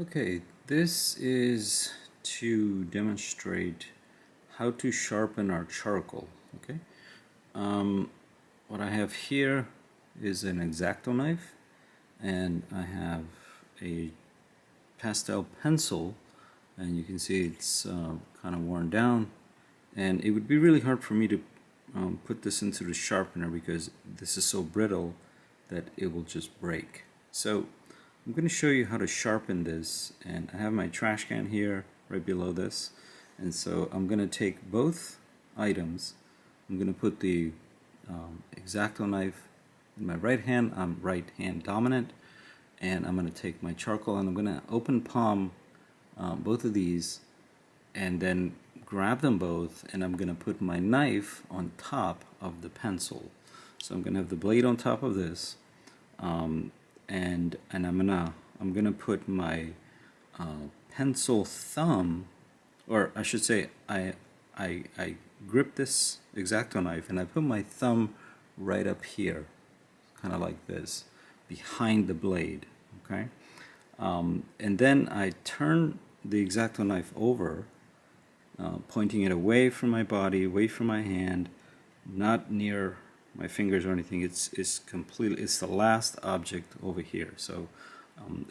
Okay, this is to demonstrate how to sharpen our charcoal. Okay, what I have here is an X-Acto knife, and I have a pastel pencil, and you can see it's kind of worn down, and it would be really hard for me to put this into the sharpener because this is so brittle that it will just break. So I'm going to show you how to sharpen this, and I have my trash can here right below this, and so I'm going to take both items. I'm going to put the X-Acto knife in my right hand. I'm right hand dominant, and I'm going to take my charcoal and I'm going to open palm both of these and then grab them both, and I'm going to put my knife on top of the pencil. So I'm going to have the blade on top of this, and I'm gonna put my pencil thumb, or I should say, I grip this X-Acto knife and I put my thumb right up here, kind of like this, behind the blade. Okay, and then I turn the X-Acto knife over, pointing it away from my body, away from my hand, not near my fingers or anything. It's completely, it's the last object over here, so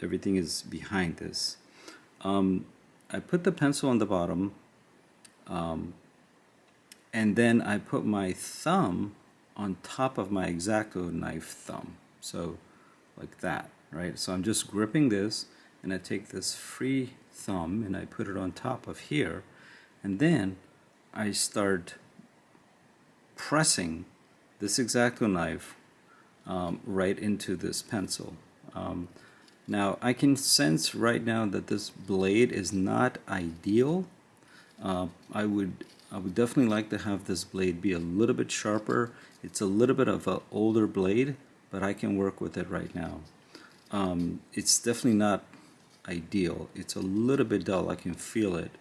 everything is behind this. I put the pencil on the bottom, and then I put my thumb on top of my X-Acto knife thumb, so like that, right? So I'm just gripping this, and I take this free thumb and I put it on top of here, and then I start pressing this X-Acto knife right into this pencil. Now I can sense right now that this blade is not ideal. I would definitely like to have this blade be a little bit sharper. It's a little bit of an older blade, but I can work with it right now. It's definitely not ideal. It's a little bit dull. I can feel it.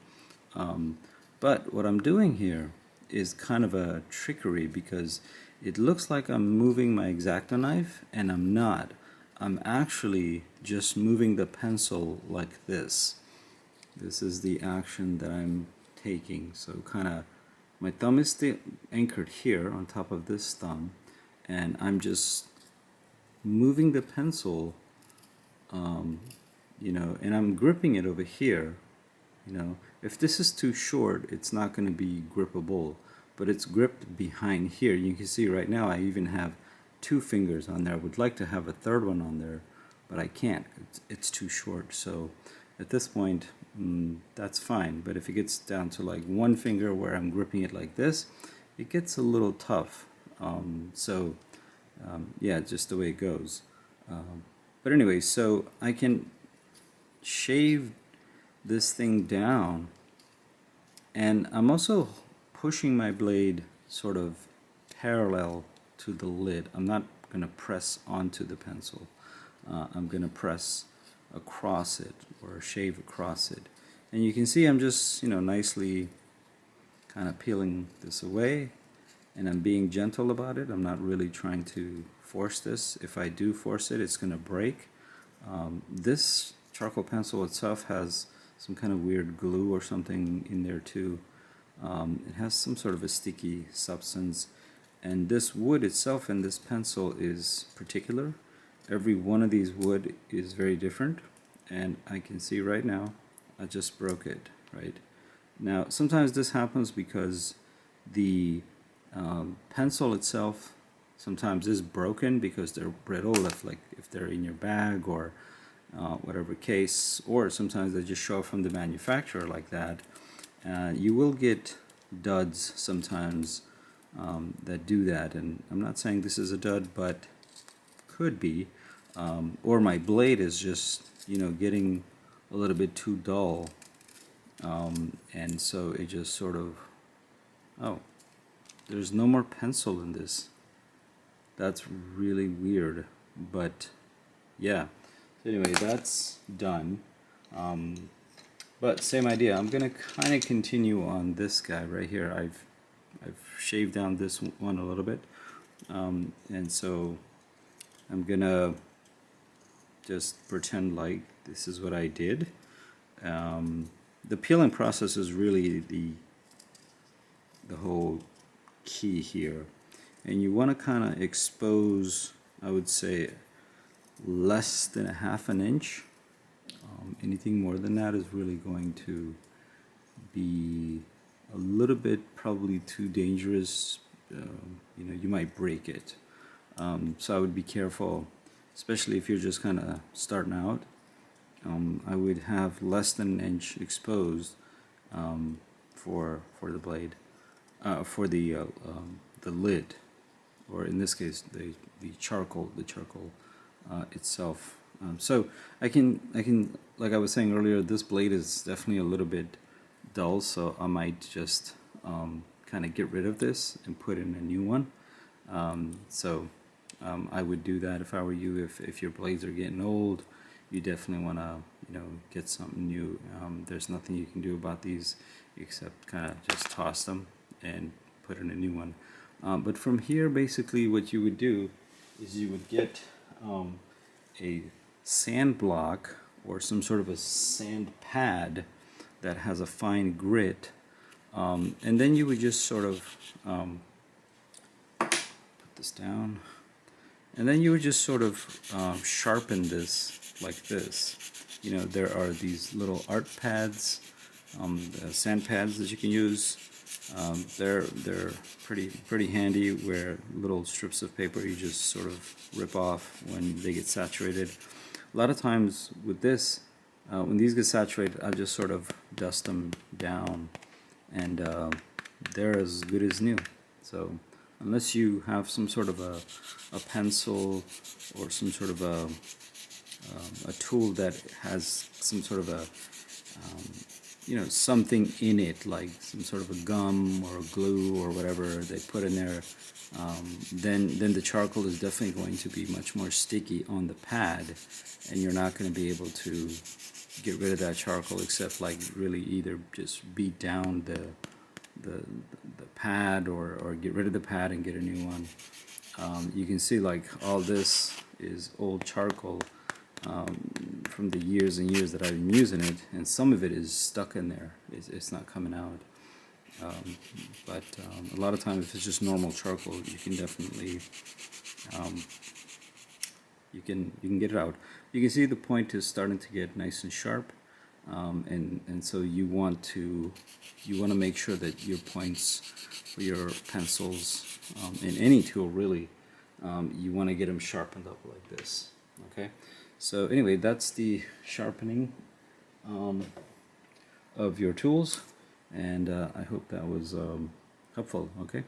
But what I'm doing here is kind of a trickery, because it looks like I'm moving my X-Acto knife, and I'm not. I'm actually just moving the pencil like this. This is the action that I'm taking. So kind of, my thumb is still anchored here on top of this thumb, and I'm just moving the pencil, and I'm gripping it over here. If this is too short, it's not going to be grippable, but it's gripped behind here. You can see right now I even have two fingers on there. I would like to have a third one on there, but I can't. It's too short. So at this point, that's fine. But if it gets down to like one finger where I'm gripping it like this, it gets a little tough. Yeah, just the way it goes. But anyway, so I can shave this thing down, and I'm also pushing my blade sort of parallel to the lid. I'm not going to press onto the pencil. I'm going to press across it, or shave across it. And you can see I'm just, nicely kind of peeling this away, and I'm being gentle about it. I'm not really trying to force this. If I do force it, it's going to break. This charcoal pencil itself has some kind of weird glue or something in there too. It has some sort of a sticky substance, and this wood itself in this pencil is particular. Every one of these wood is very different, and I can see right now I just broke it. Right now, sometimes this happens because the pencil itself sometimes is broken because they're brittle, if they're in your bag or whatever case, or sometimes they just show up from the manufacturer like that. You will get duds sometimes that do that, and I'm not saying this is a dud, but could be. Or my blade is just, getting a little bit too dull, and so it just sort of, oh, there's no more pencil in this. That's really weird, but yeah. Anyway, that's done. But same idea. I'm gonna kind of continue on this guy right here. I've shaved down this one a little bit, and so I'm gonna just pretend like this is what I did. The peeling process is really the whole key here, and you want to kind of expose, I would say, less than a half an inch. Anything more than that is really going to be a little bit probably too dangerous. You know, you might break it. So I would be careful, especially if you're just kind of starting out. I would have less than an inch exposed for the blade, for the lid, or in this case the charcoal itself. So I can like I was saying earlier, this blade is definitely a little bit dull, so I might just kind of get rid of this and put in a new one. I would do that if I were you. If your blades are getting old, you definitely want to, you know, get something new. There's nothing you can do about these except kind of just toss them and put in a new one. But from here, basically what you would do is you would get a sand block or some sort of a sand pad that has a fine grit, and then you would just sort of put this down, and then you would just sort of sharpen this like this. You know, there are these little art pads, sand pads that you can use. They're pretty handy, where little strips of paper you just sort of rip off when they get saturated. A lot of times with this, when these get saturated, I just sort of dust them down, and they're as good as new. So unless you have some sort of a pencil or some sort of a tool that has some sort of a you know, something in it, like some sort of a gum or a glue or whatever they put in there, then the charcoal is definitely going to be much more sticky on the pad, and you're not going to be able to get rid of that charcoal except like really either just beat down the pad, or get rid of the pad and get a new one. You can see like all this is old charcoal from the years and years that I've been using it, and some of it is stuck in there. It's not coming out. But a lot of times, if it's just normal charcoal, you can definitely you can get it out. You can see the point is starting to get nice and sharp, and so you want to make sure that your points for your pencils, in any tool really, you want to get them sharpened up like this. Okay. So anyway, that's the sharpening of your tools, and I hope that was helpful. Okay.